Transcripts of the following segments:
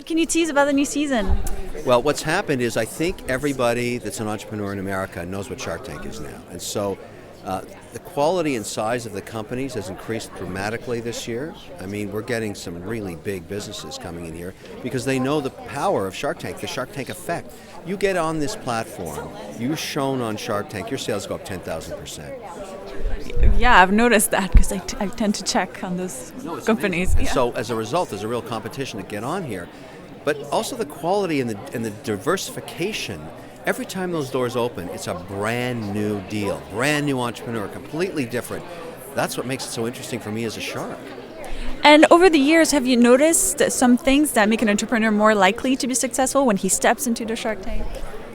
What can you tease about the new season? Well, what's happened is I think everybody that's an entrepreneur in America knows what Shark Tank is now. And so the quality and size of the companies has increased dramatically this year. I mean, we're getting some really big businesses coming in here because they know the power of Shark Tank, the Shark Tank effect. You get on this platform, you're shown on Shark Tank, your sales go up 10,000%. Yeah, I've noticed that because I tend to check on those companies. And so as a result, there's a real competition to get on here. But also the quality and the diversification. Every time those doors open, it's a brand new deal, brand new entrepreneur, completely different. That's what makes it so interesting for me as a shark. And over the years, have you noticed some things that make an entrepreneur more likely to be successful when he steps into the Shark Tank?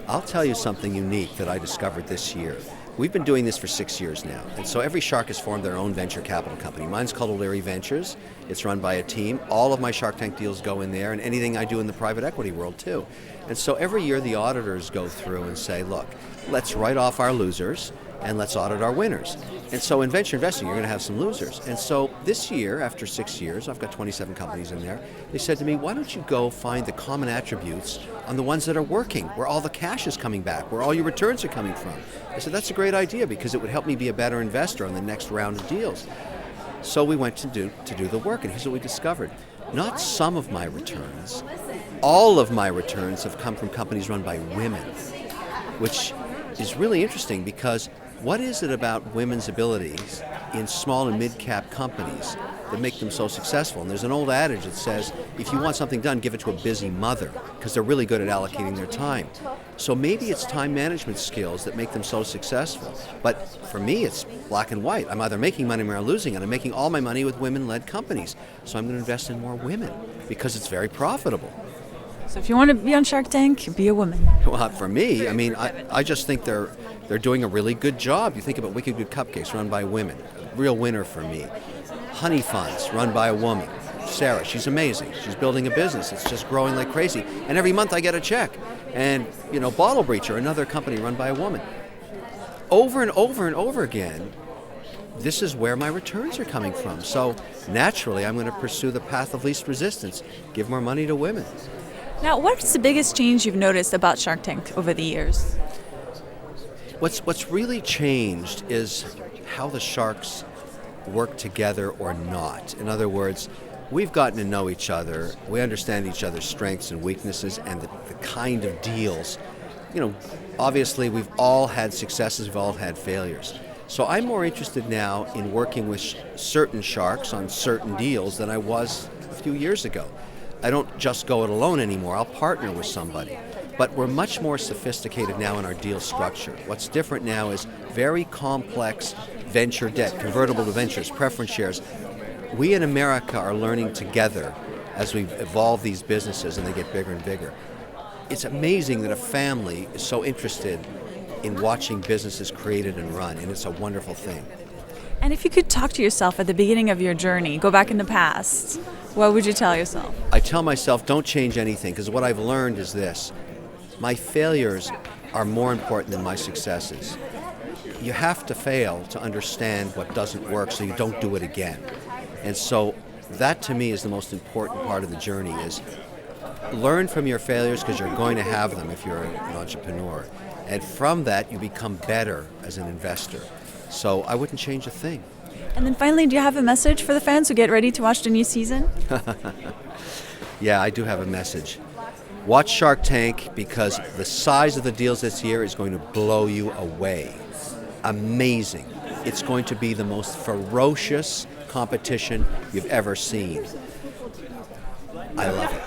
I'll tell you something unique that I discovered this year. We've been doing this for 6 years now, and so every shark has formed their own venture capital company. Mine's called O'Leary Ventures. It's run by a team. All of my Shark Tank deals go in there, and anything I do in the private equity world too. And so every year the auditors go through and say, look, let's write off our losers and let's audit our winners. And so in venture investing, you're going to have some losers. And so this year, after 6 years, I've got 27 companies in there, they said to me, why don't you go find the common attributes on the ones that are working, where all the cash is coming back, where all your returns are coming from. I said, that's a great idea because it would help me be a better investor on the next round of deals. So we went to do the work, and here's what we discovered. Not some of my returns, all of my returns have come from companies run by women, which is really interesting because what is it about women's abilities in small and mid-cap companies that make them so successful? And there's an old adage that says, if you want something done, give it to a busy mother, because they're really good at allocating their time. So maybe it's time management skills that make them so successful. But for me, it's black and white. I'm either making money or I'm losing, and I'm making all my money with women-led companies. So I'm going to invest in more women because it's very profitable. So if you want to be on Shark Tank, be a woman. Well, for me, I mean, I just think they're doing a really good job. You think about Wicked Good Cupcakes, run by women. A real winner for me. Honey Funds, run by a woman. Sarah, she's amazing. She's building a business. It's just growing like crazy. And every month I get a check. And, Bottle Breacher, another company run by a woman. Over and over and over again, this is where my returns are coming from. So naturally, I'm going to pursue the path of least resistance. Give more money to women. Now, what's the biggest change you've noticed about Shark Tank over the years? What's really changed is how the sharks work together or not. In other words, we've gotten to know each other. We understand each other's strengths and weaknesses and the kind of deals. Obviously we've all had successes, we've all had failures. So I'm more interested now in working with certain sharks on certain deals than I was a few years ago. I don't just go it alone anymore. I'll partner with somebody. But we're much more sophisticated now in our deal structure. What's different now is very complex venture debt, convertible debentures, preference shares. We in America are learning together as we evolve these businesses and they get bigger and bigger. It's amazing that a family is so interested in watching businesses created and run, and it's a wonderful thing. And if you could talk to yourself at the beginning of your journey, go back in the past, what would you tell yourself? I tell myself, don't change anything, because what I've learned is this. My failures are more important than my successes. You have to fail to understand what doesn't work so you don't do it again. And so that to me is the most important part of the journey is learn from your failures because you're going to have them if you're an entrepreneur. And from that you become better as an investor. So I wouldn't change a thing. And then finally, do you have a message for the fans who get ready to watch the new season? Yeah, I do have a message. Watch Shark Tank because the size of the deals this year is going to blow you away. Amazing. It's going to be the most ferocious competition you've ever seen. I love it.